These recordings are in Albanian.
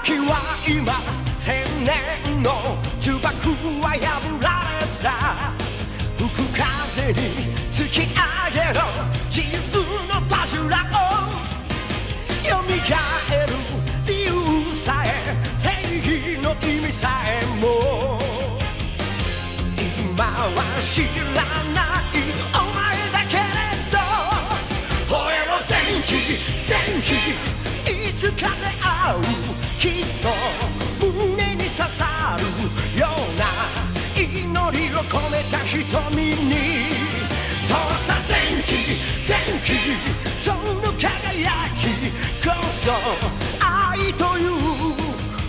時は今千年の呪縛は破られた吹く風に突き上げろ自由のパジュラを蘇る理由さえ正義の意味さえも今は知らないお前だけれど吠えろ前期前期いつかで会うきっと胸に刺さるような祈りを込めた瞳にそうさ前期前期その輝きこそ愛という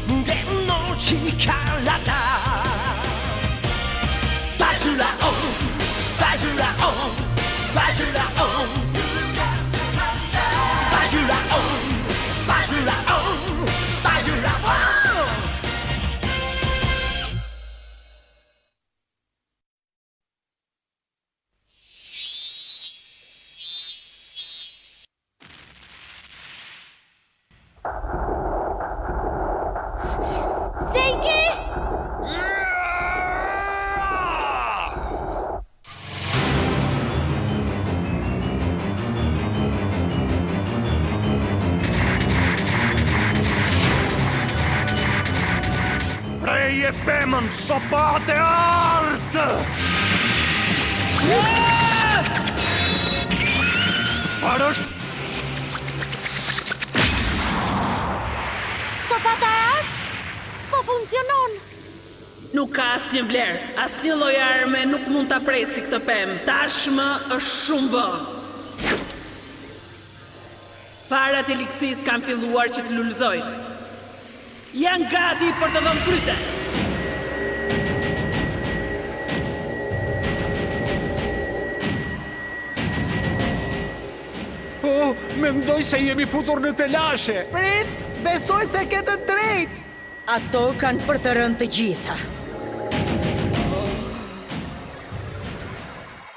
無限の力だバジュラオンバジュラオンバジュラオンバジュラオンバジュラオンバジュラオンSopa de art! Çfarë është? Sopa de art? S'po funksionon. Nuk ka asnjë vlerë, asnjë lloj arme nuk mund ta presi këtë pemë. Tashmë është shumë vonë. Farat e Liksis kanë filluar që të lulëzojnë. Janë gati për të dhënë fryte. Mendoj se jemi futur në telashe. Prit, besoj se ke të drejtë. Ato kanë për të rënë të gjitha.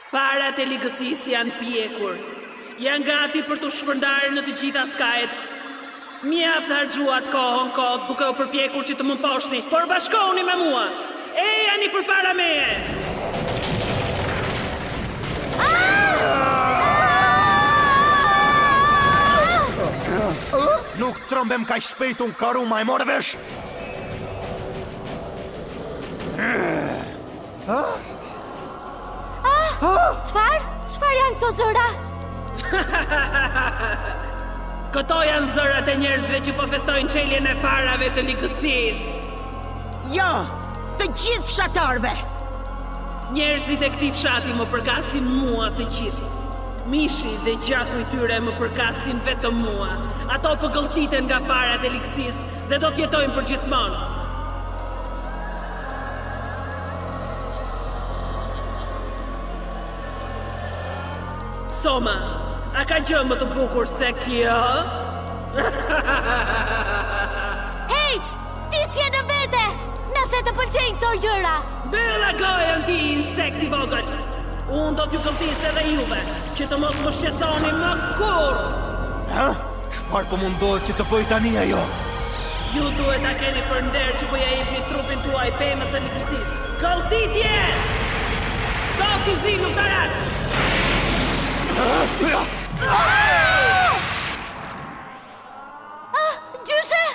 Farat e Ligësis janë pjekur. Janë gati për të shpërndarë në të gjitha skajet. Mjaft harxuat kohën kot duke u përpjekur që të më mposhni, por bashkohuni me mua. Ejani përpara meje. Nuk trëmbem ka shpejt unë karuma e morë vesh Çfarë janë këto zëra? Këto janë zërat e njerëzve që po festojnë çeljen e farave të Ligësis. Jo, të gjithë fshatarëve. Njerëzit e këtij fshati më përkasin mua të gjithë. Mishi dhe gjaku i tyre më përkasin vetëm mua. Ato pëgëlltiten nga farat e Ligësis dhe do t'jetojnë për gjithmonë. Soma, a ka gjë më të bukur se kjo? Hej, ti si e në vete, nëse të pëlqejnë këto gjëra. Bëlla gojën ti, insekt i vogël. Unë do t'ju këlltis edhe juve, që të mos më shqetësoni më kur. Ha? Çfarë po mundohet që të bëj tani ajo? Ju duhet ta keni për nder që po ja jepni trupin tuaj pemës së Ligësis. Këlltitje! Do t'i zi luftarak! Gjyshe?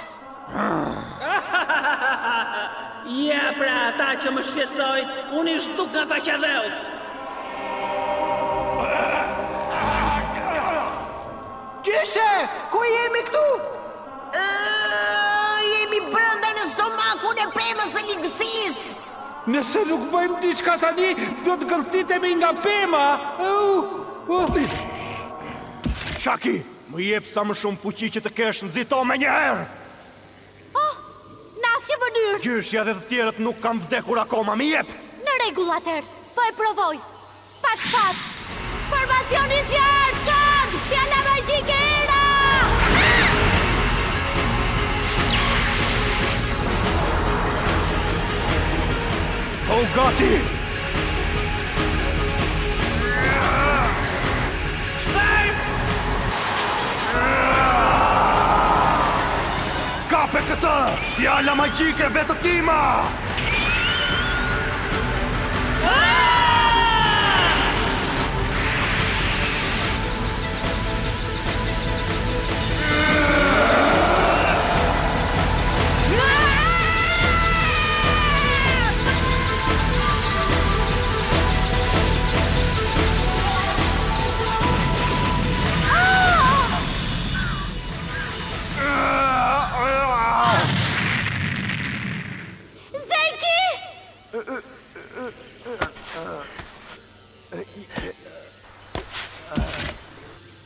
Ja pra ata që më shqetësojnë, unë i shtuk nga faqadheut. Gjyshe, ku jemi këtu? Jemi brenda në stomakun e pemës së Ligësis. Nëse nuk bëjmë diçka tani, do të gëlltitemi nga pema. Shaki, më jep sa më shumë fuqi që të kesh nxito me njëherë. Në asnjë mënyrë. Gjyshja dhe të tjerët nuk kanë vdekur akoma, më jep. Në rregull atëherë, po e provoj. Pa çfat. Formacioni zjarr, kard, fjala magjike era. O gati! Shpejt! Kape këtë! Fjala magjike vetë tima!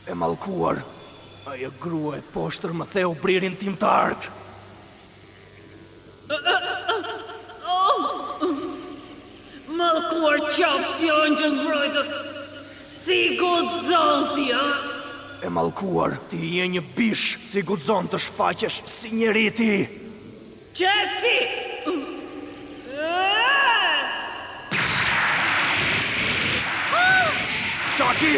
E mallkuar, ajo grua e poshtër më theu bririn tim të art. Mallkuar qafsh ti angjëll mbrojtës. Si guxon ti, a? E mallkuar, ti je një bish, si guxon të shfaqesh si njeri ti. Qetsi! Chucky!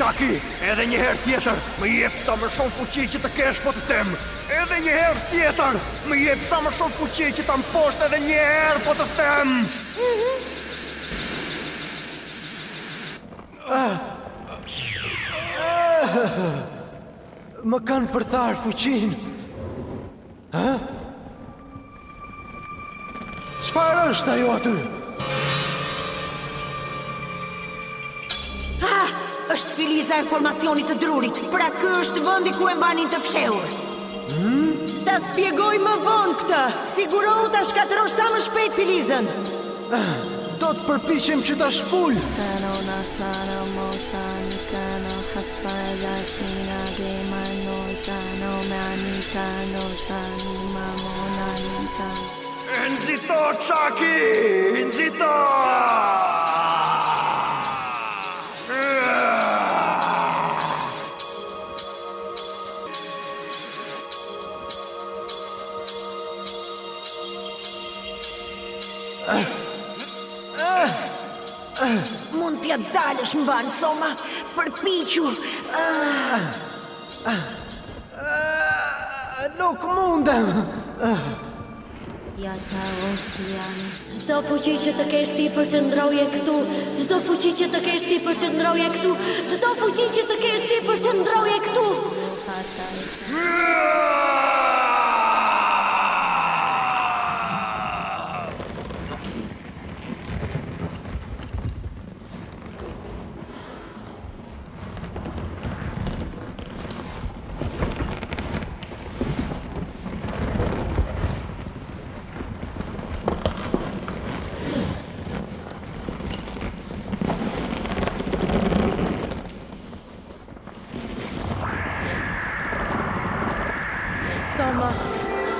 Chucky, edhe një herë tjetër, më jep sa më shumë fuqi që të kesh po të them. Edhe një herë tjetër, më jep sa më shumë fuqi që ta mposht edhe një herë po të them. Më kanë përthar fuqin. Ha? Çfarë është ajo aty? Është filiza e informacionit të drurit. Pra ky është vendi ku e mbanin të fshehur. Ta spjegoj më vonë këtë. Sigurohu ta shkatërosh sa më shpejt filizën. Do të përpiqem që ta shpul. Nxito, Chucky! Nxito! Mund t'ja dalësh mban, Soma. Përpiqu. Nuk mundem. Çdo fuqi që të kesh ti përqendroje këtu. Çdo fuqi që të kesh ti përqendroje këtu. Çdo fuqi që të kesh ti përqendroje këtu.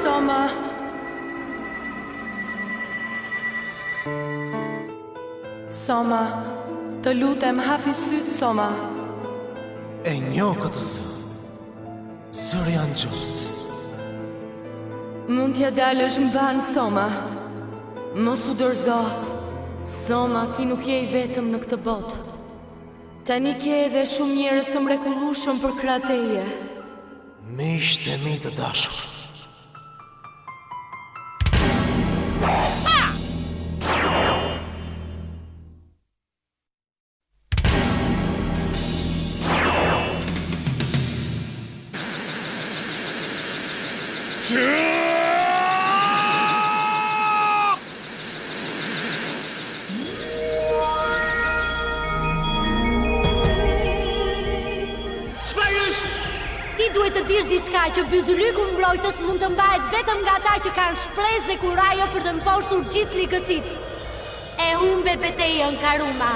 Soma. Soma, të lutem hapi sytë, Soma. E njoh këtë zë. Zëri angjës. Mund t'ja dalësh mban, Soma. Mos u dorëzo. Soma, ti nuk je i vetëm në këtë botë. Tani ke edhe shumë njerëz të mrekullueshëm për krah teje. Miqtë e mi të dashur. Ti duhet të dish diçka që byzylyku mbrojtës mund të mbahet vetëm nga ata që kanë shpresë dhe kurajo për të mposhtur gjithë ligësitë. E humbe betejën Karuma.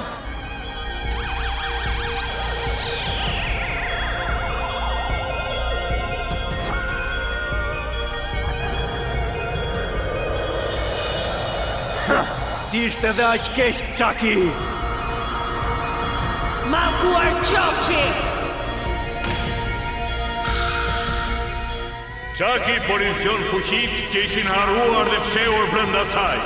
Si ishte edhe aq keq, Chucky. Mallkuar qofshi! Chucky policion fuqit që ishin harruar dhe fshehur brenda saj.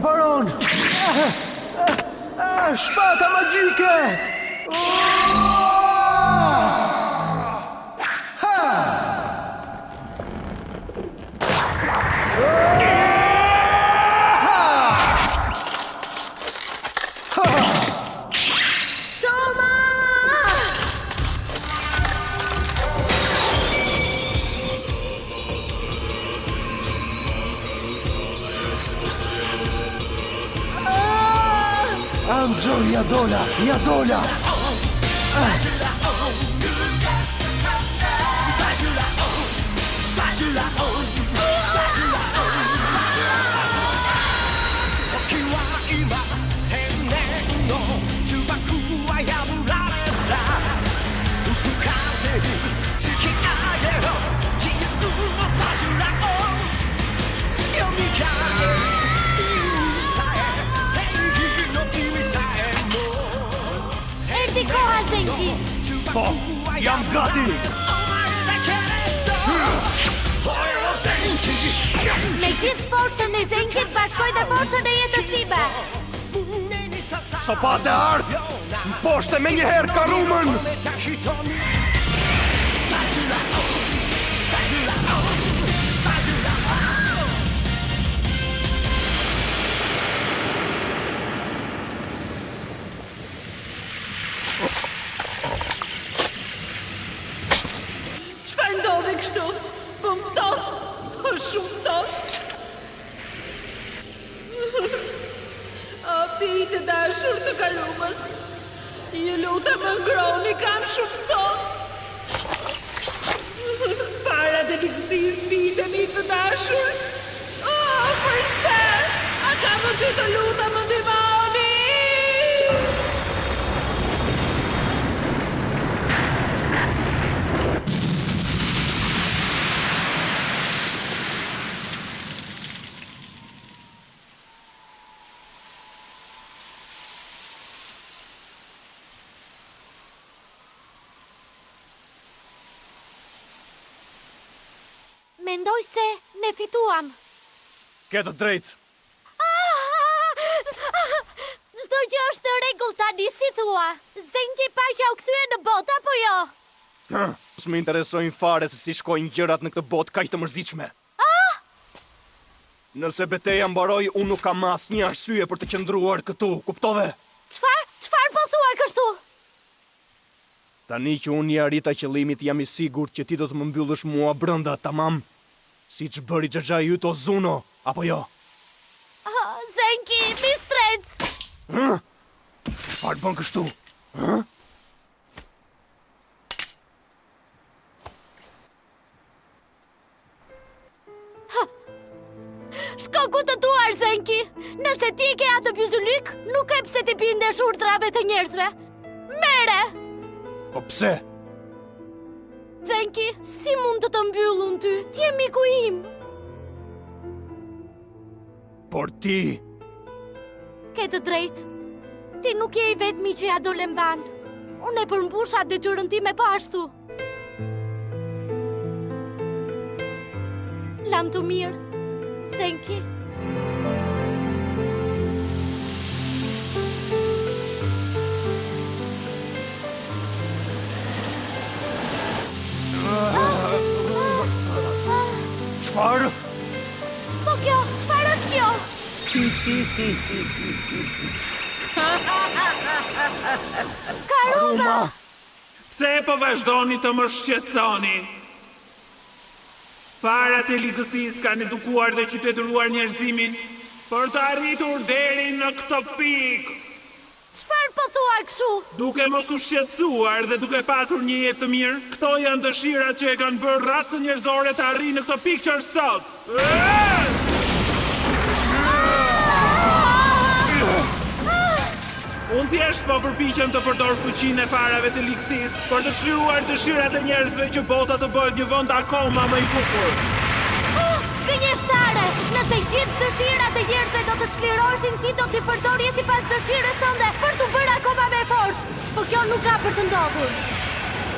Mbaron! Shpata magjike! Andrzej, Jadola! Koha, Zenki! Po, jam gati! Me gjithë forcën e Zenkit bashkoj dhe forcën e jetësime! Sopat e artë! Më poshte me njëherë karumën! Çfarë ndodhi kështu? Po më ftoht. Është shumë ftoht. O bijtë e dashur të karumës, ju lutem më ngroni, kam shumë ftoht. Para të likësis bijtë mi të dashur. Përse? A ka më që të lutem më ndihmoni? Mendoj se ne fituam. Ke të drejtë. Çdo gjë është në rregull tani, si thua? Zenki paqja u kthye në botë apo jo? S'më interesojnë fare se si shkojnë gjërat në këtë botë kaq të mërzitshme. Nëse beteja mbaroi, unë nuk kam asnjë arsye për të qëndruar këtu, kuptove? Çfarë po thua kështu? Tani që unë i arrita qëllimit, jam i sigurt që ti do të më mbyllësh mua brenda, tamam? Siç bëri xhaxha yt Ozuno, apo jo? Zenki, mistrec! Çfarë bën kështu? Shko ku të duar, Zenki! Nëse ti ke atë byzylyk, nuk e pse ti bindesh urdhrave të njerëzve. Mere! Po pse? Zenki, si mund të të mbyllun ty? Ti je miku im. Por ti... Ke të drejtë. Ti nuk je i vetmi që ja do lemban. Unë e përmbusha detyrën time po ashtu. Lam të mirë, Zenki. Çfarë? Po kjo, çfarë është kjo? Karuma! Pse po vazhdoni të më shqetësoni? Parat e ligësisë kanë edukuar dhe qytetëruar njerëzimin për të arritur deri në këtë pikë. Çfarë po thua kështu? Duke mos u shqetësuar dhe duke patur një jetë të mirë, këto janë dëshirat që e kanë bërë racën njerëzore të arrijë në këtë pikë që është sot. Unë thjesht po përpiqem të përdor fuqinë e parave të ligësisë për të shlyuar dëshirat e njerëzve që bota të bëhet një vend akoma më i bukur. Gënjeshtare, nëse gjithë dëshirat e njerëzve do të çliroshin, ti do t'i përdorje sipas dëshirës tënde për t'u bërë akoma më fort. Po kjo nuk ka për të ndodhur.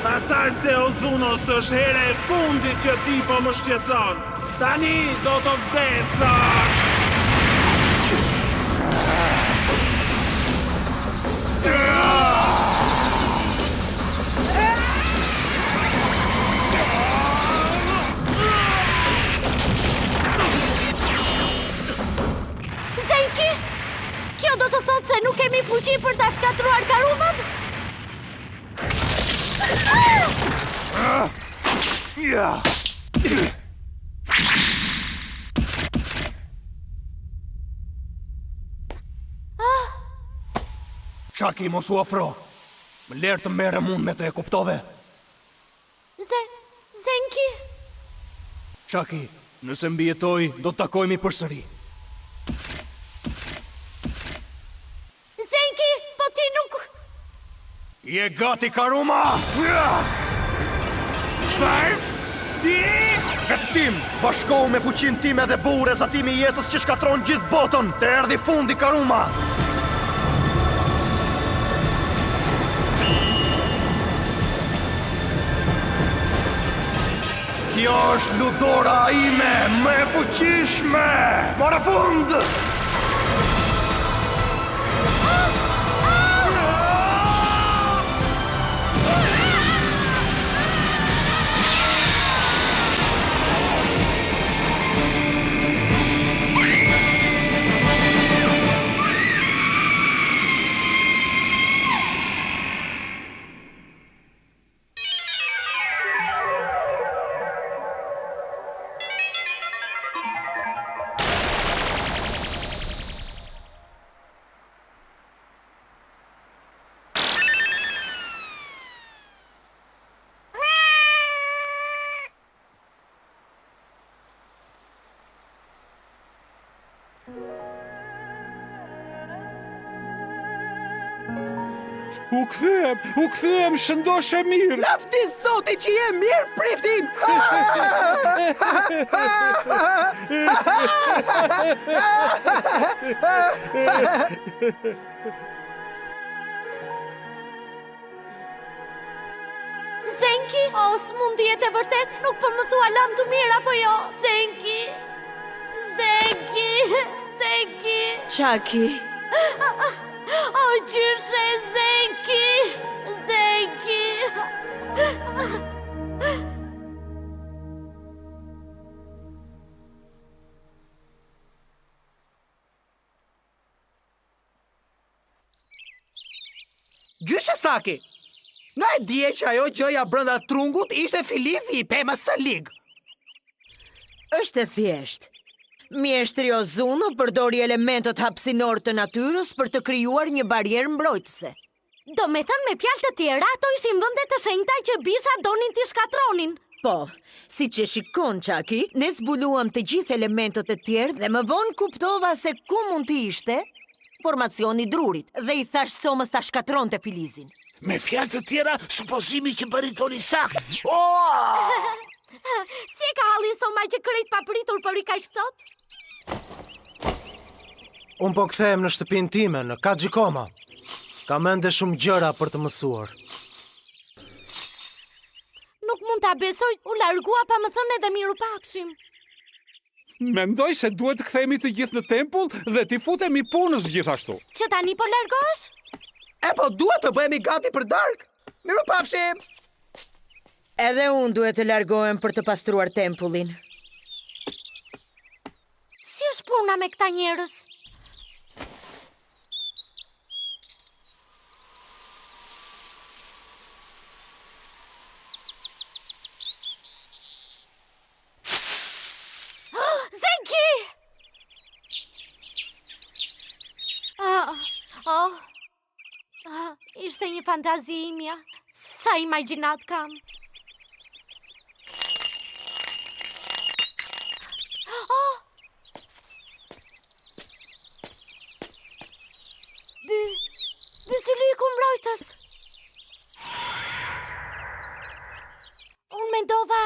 Pasardhë se Ozunos është hera e fundit që ti po më shqetëson. Tani do të vdesësh. kemi fuqi për ta shkatruar Karumën? Ja! Shaki, mos u afro. Më lërë të merrem unë me të, e kuptove? Zenki? Shaki, nëse mbijetoj, do të takojmë përsëri. Zenki, po ti nuk... Je gati, Karuma! Çfarë? Ti? Vetë tim, bashkohu me fuqin time dhe bure zatimi i jetës që shkatron gjithë botën. Të erdhi fundi, Karuma! Kjo është ludora ime, më e fuqishme! Mora fund! U kthem, shëndoshe mirë. Lafti zoti që je mirë, priftim! Zenki? O, s'mund të jetë e vërtet? Nuk po më thua lam të mirë apo jo? Zenki? Çaki. O, gjyshe, Zenki! Gjyshe Saki, nga e dje që ajo gjëja brenda trungut ishte filizi i pemës së ligë. Është e thjeshtë. Mjeshtri Ozuno përdori elementet hapësinor të natyrës për të krijuar një barierë mbrojtëse. Do me thënë me fjalë të tjera, ato ishin vende të shenjta që bisha donin t'i shkatronin. Po, si që shikon Çaki, ne zbuluam të gjithë elementet e tjerë dhe më vonë kuptova se ku mund të ishte formacioni drurit dhe i thash Somës ta shkatronte filizin. Me fjalë të tjera, supozimi që bëritoni sakt. Si e ka hallin Soma që krejt papritur për i ka shpëtot? Unë po kthehem në shtëpinë time, në Kajikoma. Ka mende shumë gjëra për të mësuar. Nuk mund ta besoj, u largua pa më thënë edhe miru pakshim. Mendoj se duhet të kthehemi të gjithë në tempull dhe t'i futemi punës gjithashtu. Që tani po largosh? E po duhet të bëhemi gati për darkë. Miru pafshim! Edhe unë duhet të largohem për të pastruar tempullin. Si është puna me këta njerëz? Zenki! Ishte një fantazi imja. Sa imagjinat kam. Byzylyku mbrojtës. Unë mendova.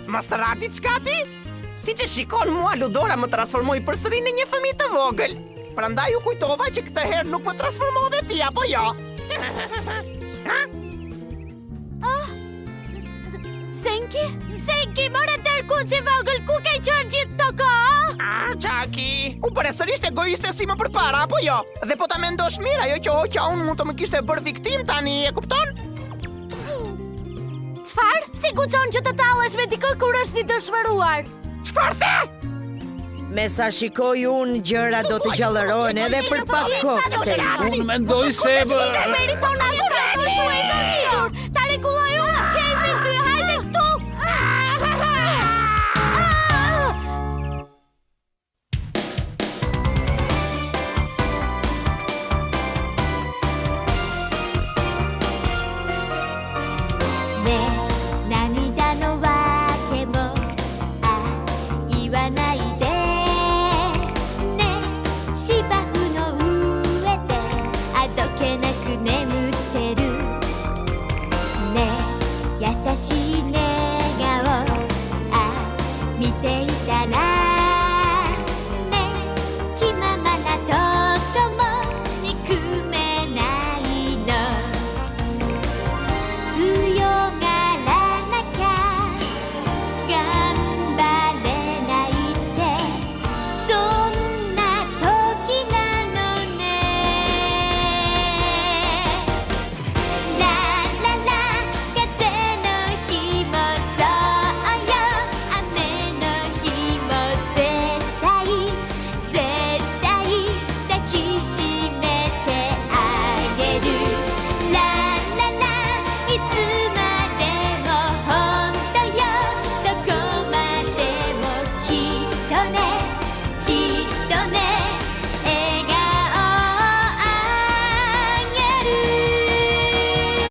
Mastëra diçka ti? Si që shikon mua, Ludora më transformoi përsëri në një fëmijë të vogël. Prandaj u kujtova që këtë herë nuk më transformove ti, apo jo? Zenki, more tërkuci vogël, ku ke qërë gjithë të kohë? Çaki, U përsërisht egoiste si më përpara, apo jo? Dhe po ta mendosh mirë, ajo që oqja unë mund të më kishte bërë viktim tani, e kupton? Çfarë? Si guxon që të tallesh me dikë kur është i dëshmëruar? Çfarë the? Me sa shikoj unë, gjëra do të gjallërohen edhe për pak kohë. Unë mendoj se... Ta rregulloj unë çelmin ty, hajde këtu!優しい笑顔見ていたら